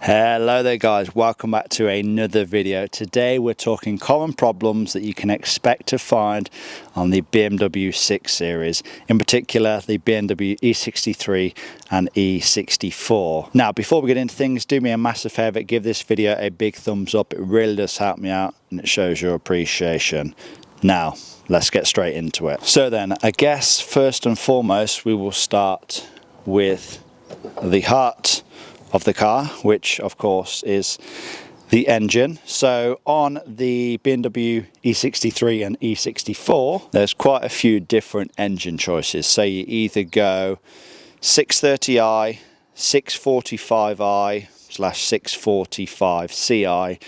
Hello there guys, welcome back to another video. Today we're talking common problems that you can expect to find on the BMW 6 Series, in particular the BMW E63 and E64. Now before we get into things, do me a massive favour, give this video a big thumbs up. It really does help me out and it shows your appreciation. Now let's get straight into it. So then, I guess first and foremost we will start with the heart of the car, which of course is the engine. So on the BMW E63 and E64 there's quite a few different engine choices. So you either go 630i, 645i / 645ci,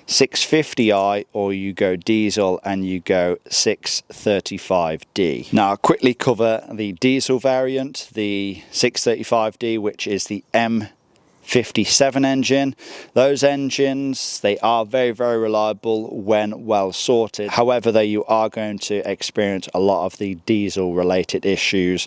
650i, or you go diesel and you go 635d. Now I'll quickly cover the diesel variant, the 635d, which is the M57 engine. Those engines, they are very reliable when well sorted. However, though, you are going to experience a lot of the diesel related issues: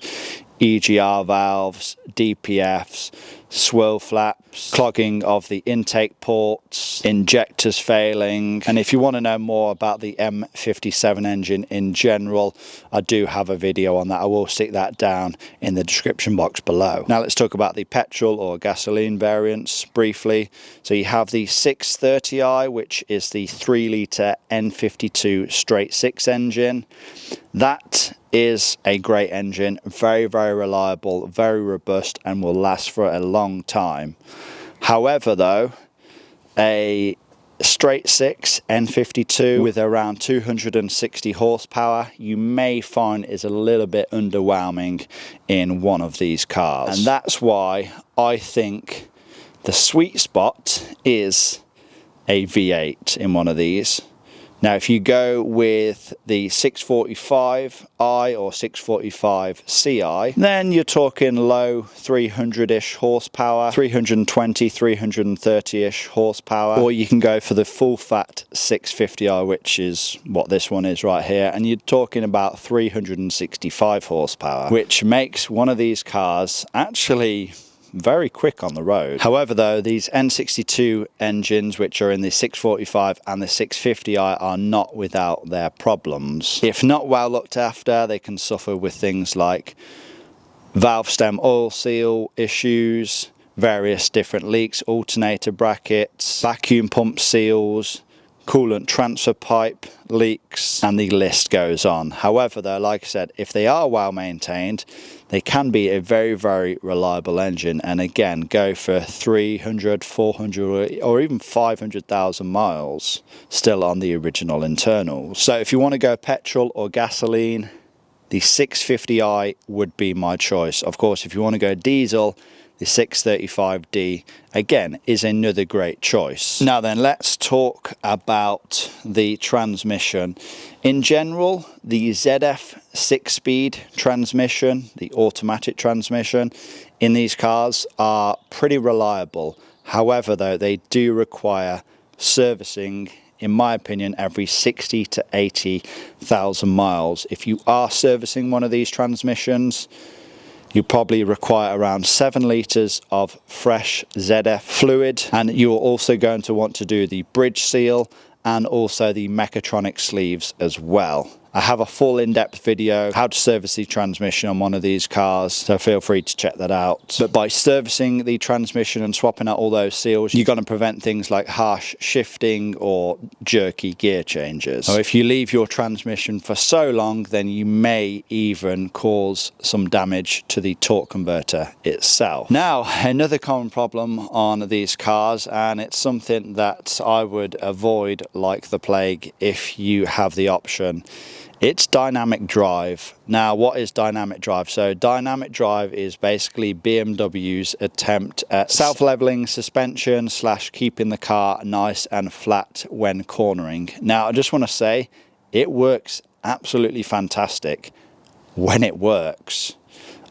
EGR valves, DPFs, swirl flaps, clogging of the intake ports, injectors failing. And if you want to know more about the M57 engine in general, I do have a video on that. I will stick that down in the description box below. Now let's talk about the petrol or gasoline variants briefly. So you have the 630i, which is the 3-litre N52 straight 6 engine. That is a great engine, very reliable, very robust, and will last for a long time. However though, a straight 6 N52 with around 260 horsepower you may find is a little bit underwhelming in one of these cars, and that's why I think the sweet spot is a V8 in one of these. Now if you go with the 645i or 645ci, then you're talking low 300-ish horsepower, 320, 330-ish horsepower, or you can go for the full fat 650i, which is what this one is right here, and you're talking about 365 horsepower, which makes one of these cars actually very quick on the road. However though, these N62 engines, which are in the 645 and the 650i, are not without their problems. If not well looked after, they can suffer with things like valve stem oil seal issues, various different leaks, alternator brackets, vacuum pump seals, coolant transfer pipe leaks, and the list goes on. However though, like I said, if they are well maintained, they can be a very reliable engine, and again go for 300, 400 or even 500,000 miles still on the original internals. So if you want to go petrol or gasoline, the 650i would be my choice. Of course, if you want to go diesel, the 635d again is another great choice. Now then, let's talk about the transmission. In general, the ZF 6-speed transmission, the automatic transmission in these cars, are pretty reliable. However though, they do require servicing, in my opinion, every 60 to 80,000 miles. If you are servicing one of these transmissions, you probably require around 7 litres of fresh ZF fluid, and you're also going to want to do the bridge seal and also the mechatronic sleeves as well. I have a full in-depth video how to service the transmission on one of these cars, so feel free to check that out. But by servicing the transmission and swapping out all those seals, you're going to prevent things like harsh shifting or jerky gear changes. So if you leave your transmission for so long, then you may even cause some damage to the torque converter itself. Now, another common problem on these cars, and it's something that I would avoid like the plague if you have the option, it's dynamic drive. Now, what is dynamic drive? So dynamic drive is basically BMW's attempt at self-leveling suspension / keeping the car nice and flat when cornering. Now, I just want to say it works absolutely fantastic when it works.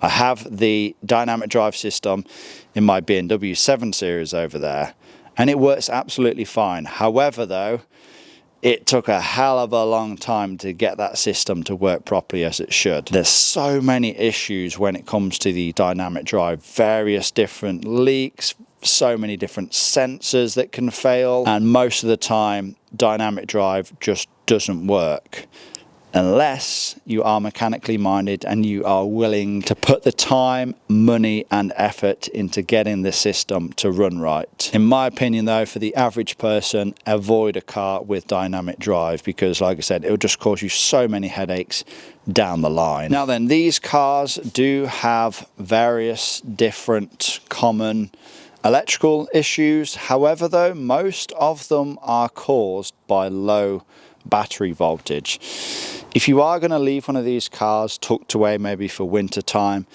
I have the dynamic drive system in my BMW 7 Series over there, and it works absolutely fine. However though, it took a hell of a long time to get that system to work properly as it should. There's so many issues when it comes to the dynamic drive, various different leaks, so many different sensors that can fail, and most of the time dynamic drive just doesn't work unless you are mechanically minded and you are willing to put the time, money and effort into getting the system to run right. In my opinion though, for the average person, avoid a car with dynamic drive, because like I said, it will just cause you so many headaches down the line. Now then, these cars do have various different common electrical issues. However though, most of them are caused by low battery voltage. If you are going to leave one of these cars tucked away maybe for winter time,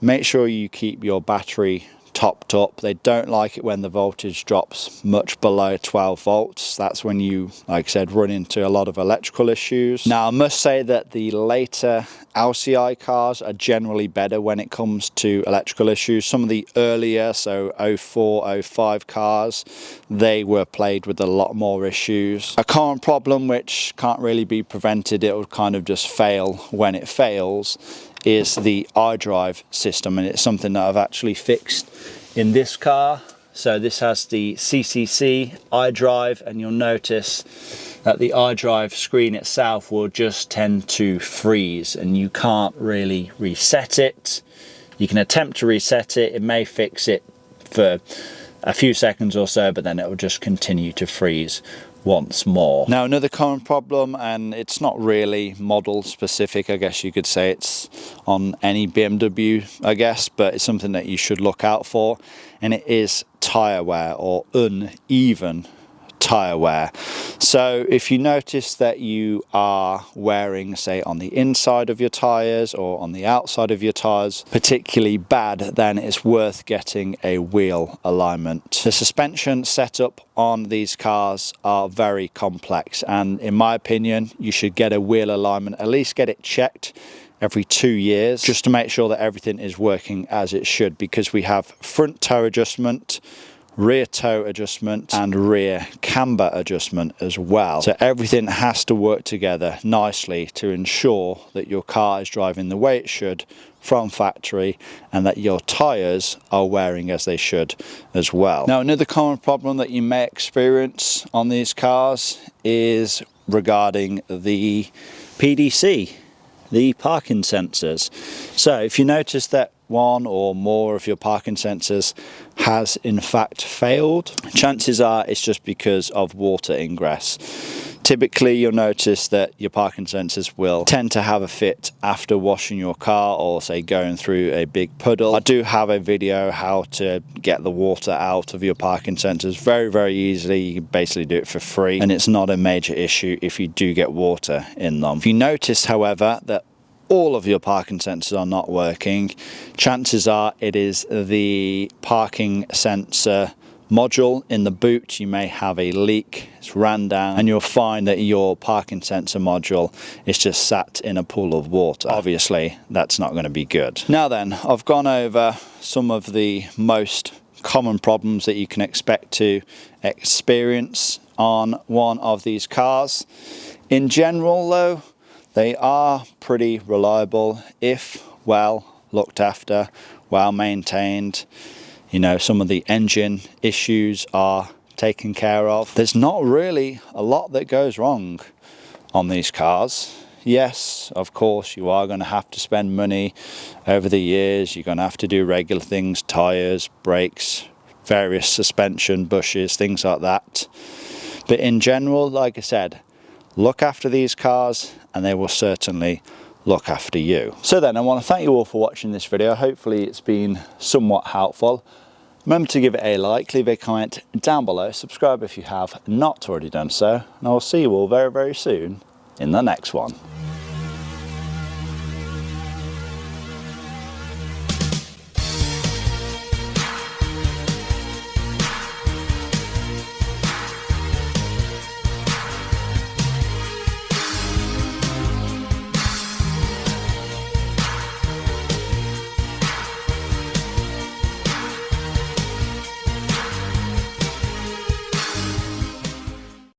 make sure you keep your battery topped up. They don't like it when the voltage drops much below 12 volts. That's when you, like I said, run into a lot of electrical issues. Now I must say that the later LCI cars are generally better when it comes to electrical issues. Some of the earlier, so 04, 05 cars, they were plagued with a lot more issues. A common problem which can't really be prevented, it will kind of just fail when it fails, is the iDrive system, and it's something that I've actually fixed in this car. So this has the CCC iDrive, and you'll notice that the iDrive screen itself will just tend to freeze and you can't really reset it. You can attempt to reset it, it may fix it for a few seconds or so, but then it will just continue to freeze once more. Now another common problem, and it's not really model specific, I guess you could say it's on any BMW I guess, but it's something that you should look out for, and it is tyre wear or uneven tyre wear. So if you notice that you are wearing, say, on the inside of your tyres or on the outside of your tyres particularly bad, then it's worth getting a wheel alignment. The suspension setup on these cars are very complex, and in my opinion you should get a wheel alignment, at least get it checked every 2 years, just to make sure that everything is working as it should, because we have front toe adjustment, rear toe adjustment and rear camber adjustment as well. So everything has to work together nicely to ensure that your car is driving the way it should from factory and that your tyres are wearing as they should as well. Now another common problem that you may experience on these cars is regarding the PDC, the parking sensors. So if you notice that one or more of your parking sensors has in fact failed, chances are it's just because of water ingress. Typically you'll notice that your parking sensors will tend to have a fit after washing your car or say going through a big puddle. I do have a video how to get the water out of your parking sensors very easily. You can basically do it for free and it's not a major issue if you do get water in them. If you notice however that all of your parking sensors are not working, chances are it is the parking sensor module in the boot. You may have a leak, it's ran down, and you'll find that your parking sensor module is just sat in a pool of water. Obviously that's not going to be good. Now then, I've gone over some of the most common problems that you can expect to experience on one of these cars. In general though, they are pretty reliable if well looked after, well maintained. You know, some of the engine issues are taken care of. There's not really a lot that goes wrong on these cars. Yes, of course, you are going to have to spend money over the years. You're going to have to do regular things, tyres, brakes, various suspension, bushes, things like that. But in general, like I said, look after these cars and they will certainly look after you. So then I want to thank you all for watching this video. Hopefully it's been somewhat helpful. Remember to give it a like, leave a comment down below, subscribe if you have not already done so, and I will see you all very soon in the next one.